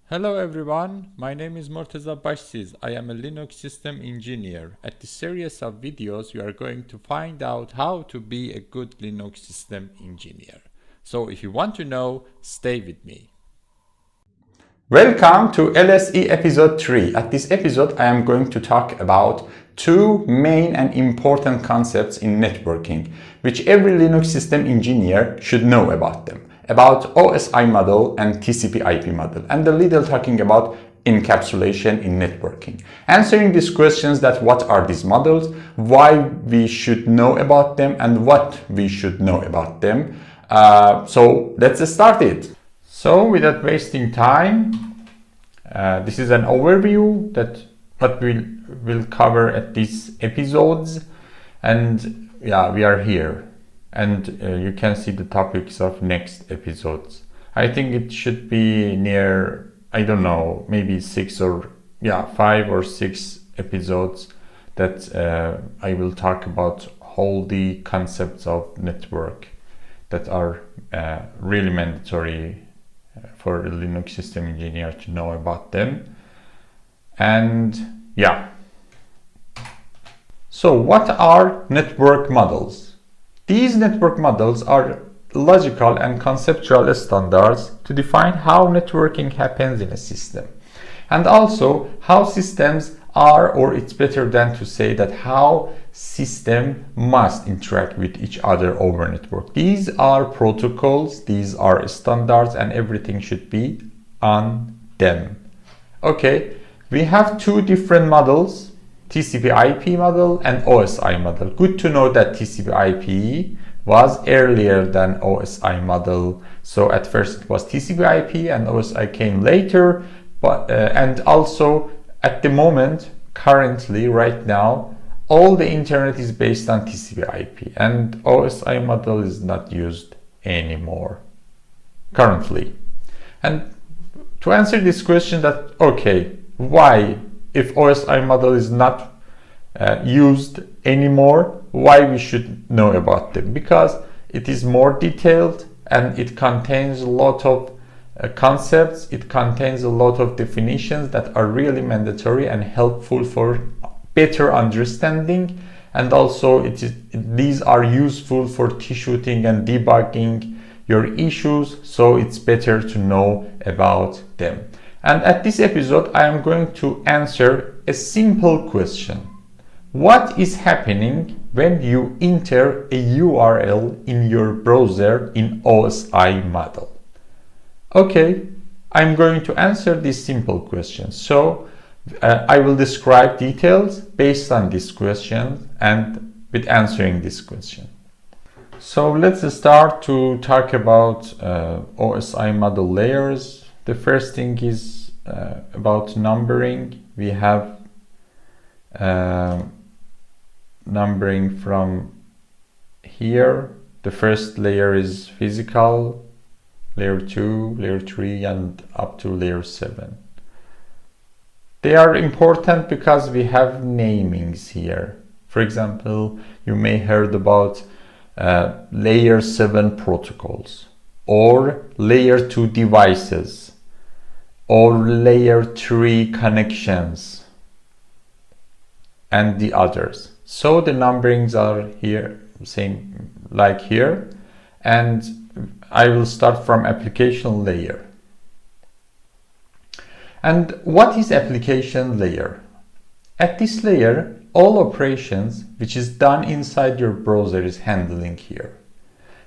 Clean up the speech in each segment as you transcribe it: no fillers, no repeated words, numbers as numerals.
Hello everyone, my name is Morteza Bashsiz. I am a Linux system engineer. At this series of videos, you are going to find out how to be a good Linux system engineer. So if you want to know, stay with me. Welcome to LSE episode 3. At this episode, I am going to talk about two main and important concepts in networking, which every Linux system engineer should know about them. About OSI model and TCP IP model, and a little talking about encapsulation in networking. Answering these questions that what are these models, why we should know about them, and what we should know about them. So let's start it. So without wasting time, this is an overview that what we'll cover at these episodes, and yeah, we are here. And you can see the topics of next episodes. I think it should be near, I don't know, maybe 5 or 6 episodes that I will talk about all the concepts of network that are really mandatory for a Linux system engineer to know about them. And yeah. So what are network models? These network models are logical and conceptual standards to define how networking happens in a system, and also how systems are, or it's better than to say that how system must interact with each other over network. These are protocols, these are standards, and everything should be on them. Okay, we have two different models, TCP/IP model and OSI model. Good to know that TCP/IP was earlier than OSI model. So at first it was TCP/IP and OSI came later. But and also at the moment, currently, right now, all the internet is based on TCP/IP, and OSI model is not used anymore currently. And to answer this question, that okay, why? If OSI model is not used anymore, why we should know about them? Because it is more detailed and it contains a lot of concepts, it contains a lot of definitions that are really mandatory and helpful for better understanding, and also these are useful for troubleshooting and debugging your issues, so it's better to know about them. And at this episode, I am going to answer a simple question. What is happening when you enter a URL in your browser in OSI model? Okay, I'm going to answer this simple question. So I will describe details based on this question and with answering this question. So let's start to talk about OSI model layers. The first thing is about numbering. We have numbering from here. The first layer is physical, layer 2, layer 3, and up to layer 7. They are important because we have namings here. For example, you may heard about layer 7 protocols, or layer 2 devices, or layer 3 connections, and the others. So the numberings are here, same like here, and I will start from application layer. And what is application layer? At this layer, all operations which is done inside your browser is handling here.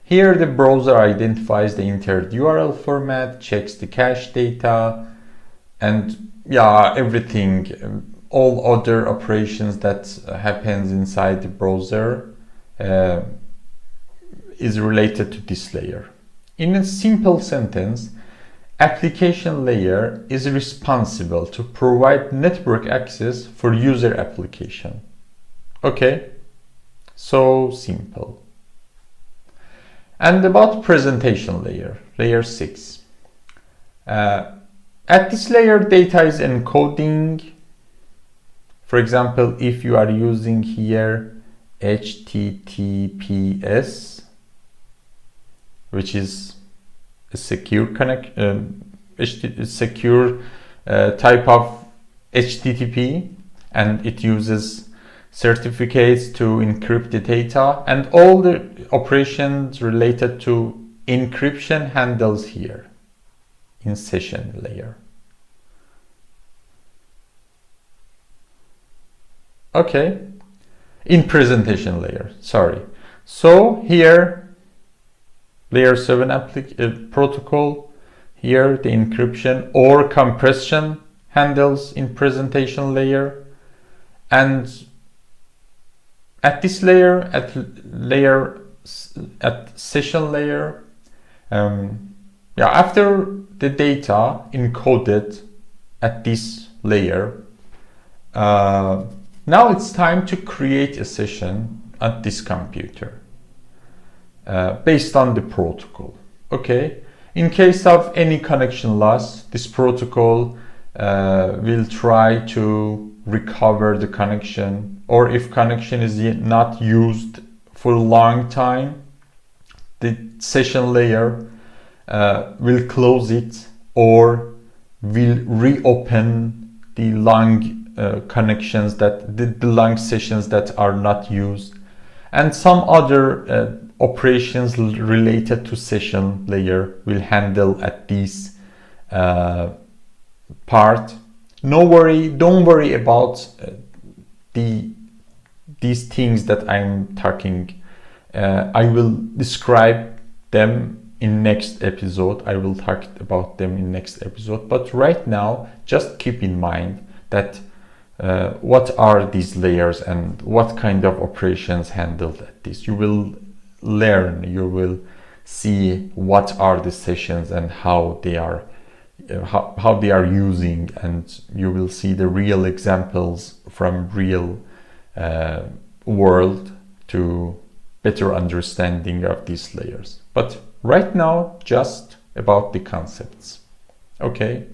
Here the browser identifies the entered URL format, checks the cache data, and yeah, everything, all other operations that happens inside the browser is related to this layer. In a simple sentence, application layer is responsible to provide network access for user application. Okay, so simple. And about presentation layer, layer 6. At this layer, data is encoding. For example, if you are using here HTTPS, which is a secure secure type of HTTP, and it uses certificates to encrypt the data, and all the operations related to encryption handles here in session layer. Okay, in presentation layer, sorry. So here, layer 7 protocol, here the encryption or compression handles in presentation layer, and at this layer, at session layer, after the data encoded at this layer, now it's time to create a session at this computer based on the protocol. Okay, in case of any connection loss, this protocol will try to recover the connection, or if connection is not used for a long time, the session layer will close it or will reopen the long connections, that the long sessions that are not used, and some other operations related to session layer will handle at this part. Don't worry about these things that I'm talking. I will describe them in next episode. I will talk about them in next episode. But right now, just keep in mind that what are these layers and what kind of operations handled at this. You will learn. You will see what are the sessions and how they are. How they are using, and you will see the real examples from real world to better understanding of these layers. But right now, just about the concepts. Okay,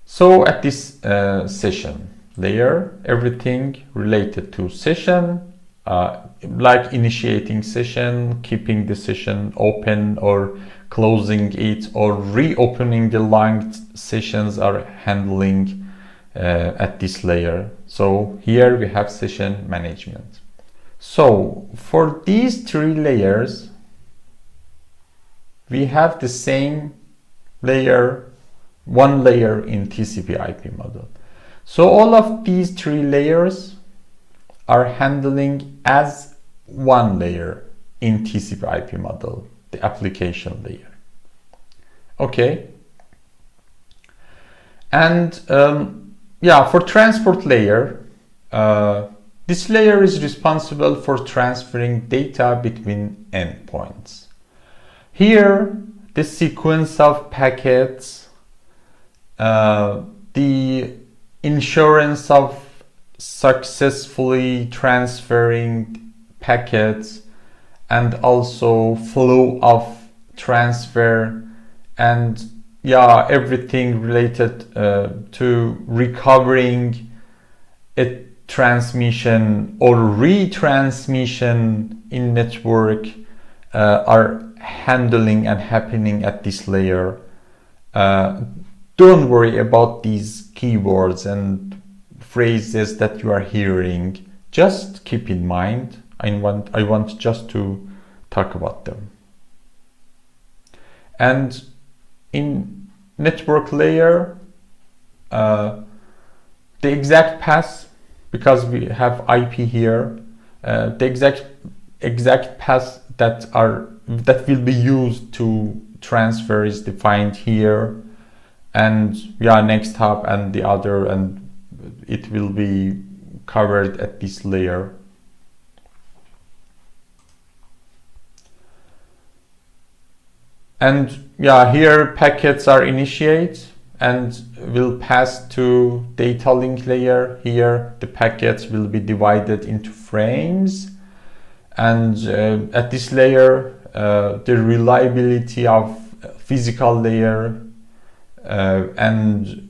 so at this session layer, everything related to session, like initiating session, keeping the session open or closing it, or reopening the long sessions are handling at this layer. So here we have session management. So for these three layers, we have the same layer, one layer in TCP/IP model. So all of these three layers are handling as one layer in TCP/IP model, the application layer. Okay, and for transport layer, this layer is responsible for transferring data between endpoints. Here, the sequence of packets, the insurance of successfully transferring packets, and also flow of transfer, and everything related to recovering a transmission or retransmission in network are handling and happening at this layer. Don't worry about these keywords and phrases that you are hearing. Just keep in mind. I want just to talk about them. And in network layer, the exact path, because we have IP here, the exact path that will be used to transfer is defined here, and next hop and the other, and it will be covered at this layer. And here packets are initiate and will pass to data link layer. Here the packets will be divided into frames, and at this layer the reliability of physical layer and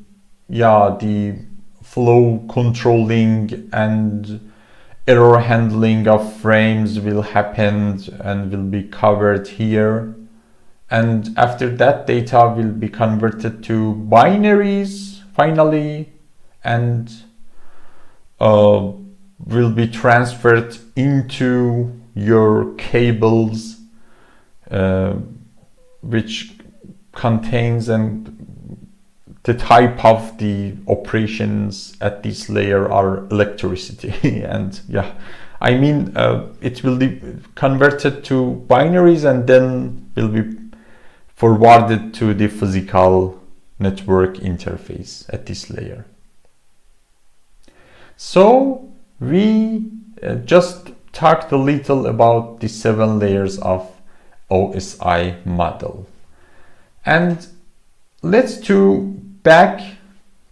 the flow controlling and error handling of frames will happen and will be covered here. and after that data will be converted to binaries finally, and will be transferred into your cables, which contains the type of the operations at this layer are electricity. And yeah, I mean, it will be converted to binaries and then will be forwarded to the physical network interface at this layer. So we just talked a little about the 7 layers of OSI model. And let's do back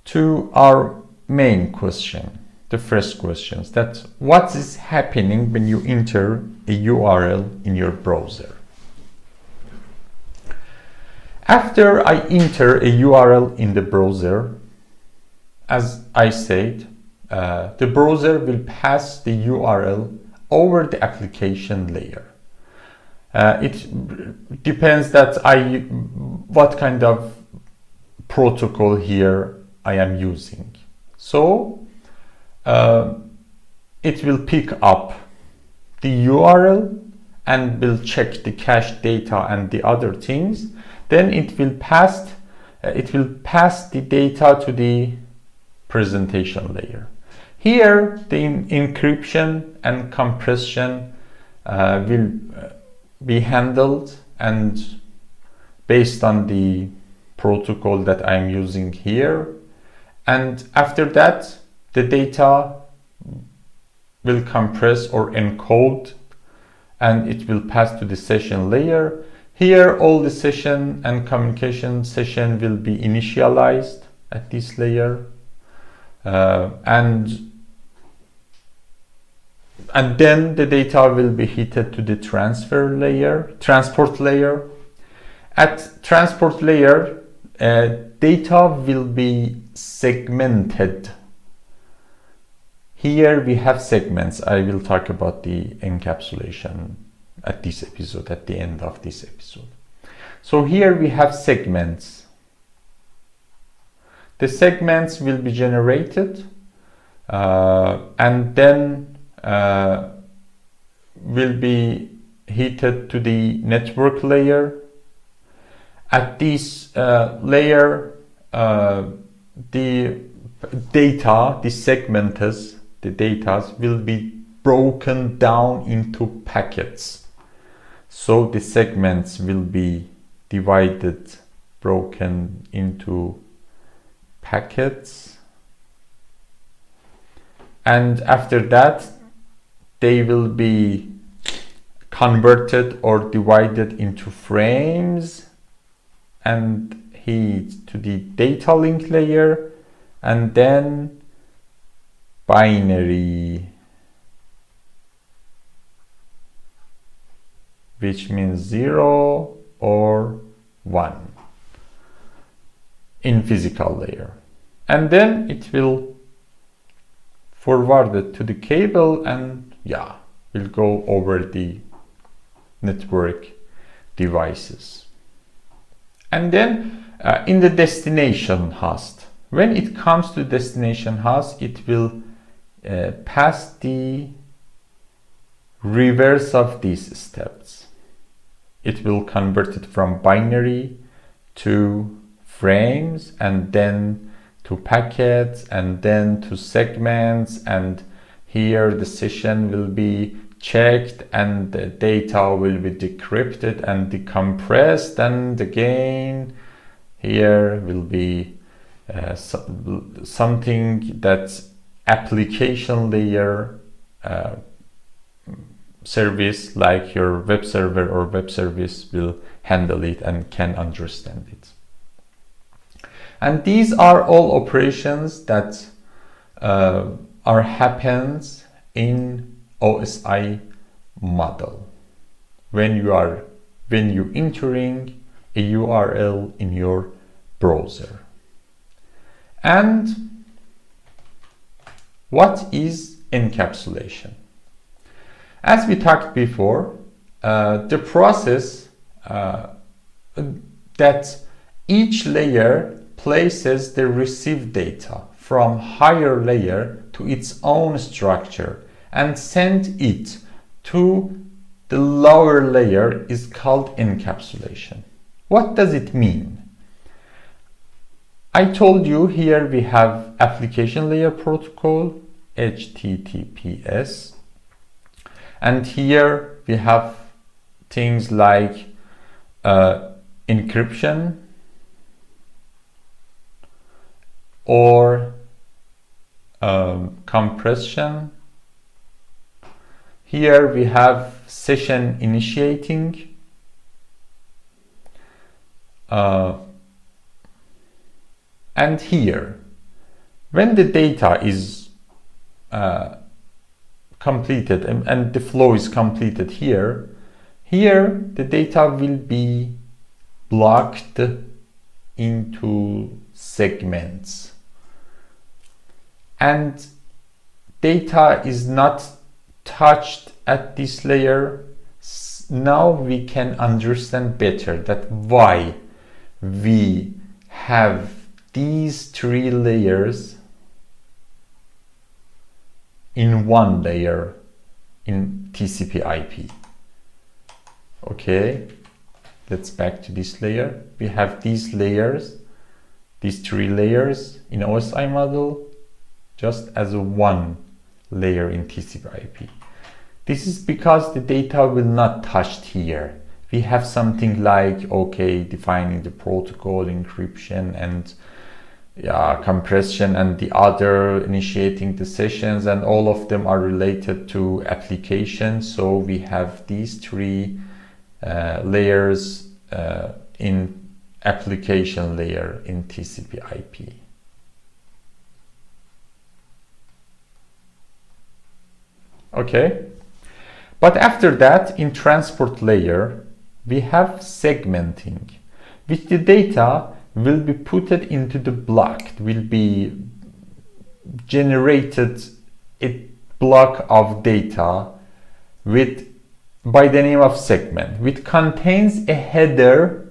to our main question, the first question, that what is happening when you enter a URL in your browser. After I enter a URL in the browser, as I said, the browser will pass the URL over the application layer. It depends that what kind of protocol here I am using. So it will pick up the URL and will check the cache data and the other things. Then it will pass the data to the presentation layer. Here the encryption and compression will be handled, and based on the protocol that I'm using here. And after that, the data will compress or encode, and it will pass to the session layer. Here, all the session and communication session will be initialized at this layer, and then the data will be heated to the transport layer. At transport layer, data will be segmented. Here we have segments. I will talk about the encapsulation at this episode, at the end of this episode. So here we have segments. The segments will be generated and then will be heated to the network layer. At this layer, the data, the segments, the data will be broken down into packets. So the segments will be divided, broken into packets, and after that they will be converted or divided into frames and heat to the data link layer, and then binary, which means 0 or 1 in physical layer, and then it will forward it to the cable and will go over the network devices. And then in the destination host, when it comes to destination host, it will pass the reverse of these steps. It will convert it from binary to frames, and then to packets, and then to segments, and here the session will be checked and the data will be decrypted and decompressed, and again here will be something that's application layer service, like your web server or web service will handle it and can understand it. And these are all operations that happens in OSI model when you entering a URL in your browser. And what is encapsulation? As we talked before, the process that each layer places the received data from higher layer to its own structure and send it to the lower layer is called encapsulation. What does it mean? I told you here we have application layer protocol, HTTPS, and here we have things like encryption or compression. Here we have session initiating, and here when the data is completed and the flow is completed here the data will be blocked into segments, and data is not touched at this layer. Now we can understand better that why we have these three layers in one layer in TCP/IP. Okay, let's back to this layer. We have these layers, these three layers in OSI model just as a one layer in TCP/IP. This is because the data will not touch here. We have something like, okay, defining the protocol, encryption, and compression, and the other initiating the sessions, and all of them are related to applications. So we have these three layers in application layer in TCP/IP. Okay, but after that in transport layer we have segmenting, which the data will be put into the block, will be generated a block of data by the name of segment, which contains a header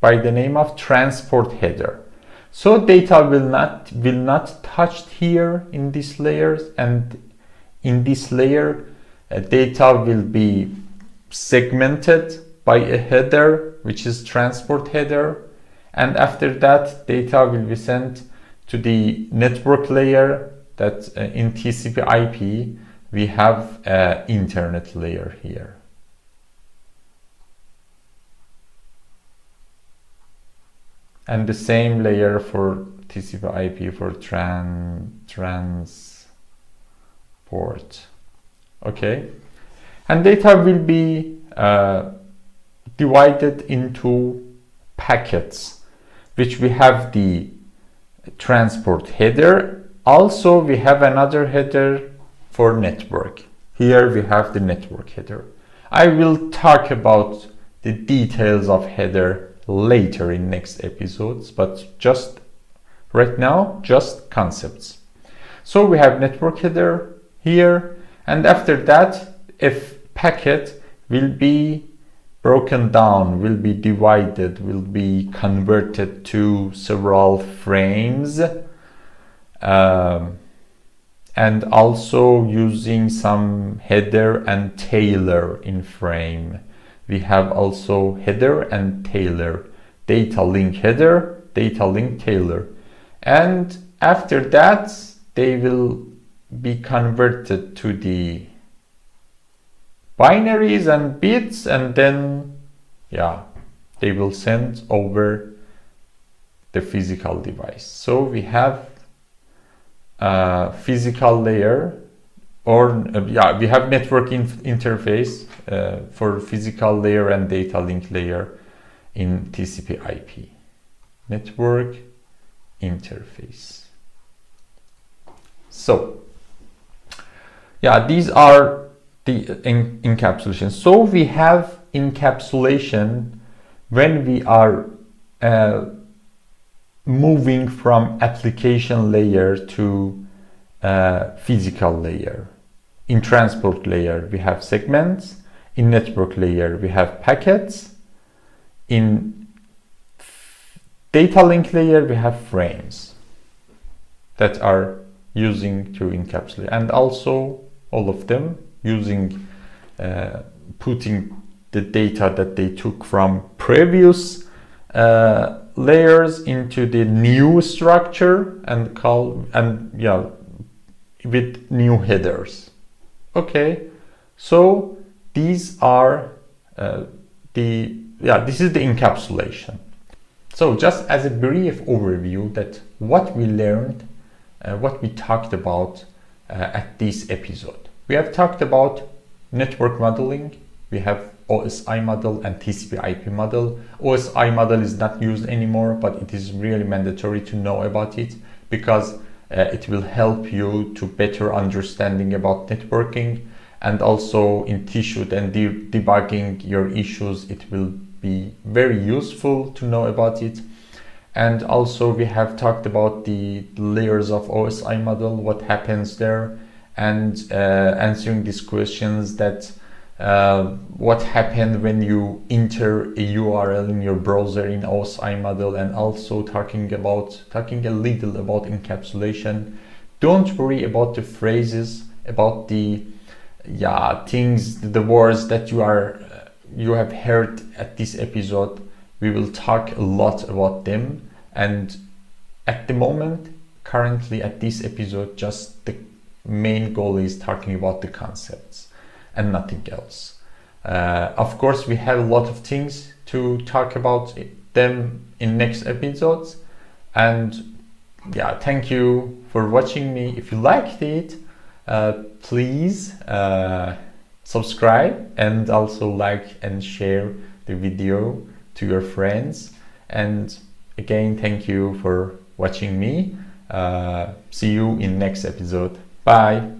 by the name of transport header. So data will not touch here in these layers, and in this layer data will be segmented by a header which is transport header, and after that data will be sent to the network layer that in TCP/IP we have internet layer here. And the same layer for TCP/IP for transport. Okay, and data will be divided into packets, which we have the transport header. Also we have another header for network. Here we have the network header. I will talk about the details of header later in next episodes, but just right now just concepts. So we have network header here, and after that if packet will be broken down, will be divided, will be converted to several frames, and also using some header and tailor in frame. We have also header and tailor, data link header, data link tailor, and after that they will be converted to the binaries and bits, and then they will send over the physical device. So we have a physical layer, or we have network interface for physical layer and data link layer in TCP/IP. Network interface. So these are the encapsulation. So we have encapsulation when we are moving from application layer to physical layer. In transport layer we have segments. In network layer, we have packets. In data link layer, we have frames that are using to encapsulate, and also all of them using putting the data that they took from previous layers into the new structure and with new headers. Okay, so these are this is the encapsulation. So just as a brief overview that what we learned, what we talked about at this episode. We have talked about network modeling. We have OSI model and TCP IP model. OSI model is not used anymore, but it is really mandatory to know about it because it will help you to better understanding about networking, and also in tissue and debugging your issues. It will be very useful to know about it. And also we have talked about the layers of OSI model, what happens there, and answering these questions that what happened when you enter a URL in your browser in OSI model, and also talking a little about encapsulation. Don't worry about the phrases, about the things, the words that you have heard at this episode. We will talk a lot about them, and at the moment, currently at this episode, just the main goal is talking about the concepts and nothing else. Of course, we have a lot of things to talk about them in next episodes, and thank you for watching me. If you liked it, please subscribe and also like and share the video to your friends. And again, thank you for watching me. See you in next episode. Bye.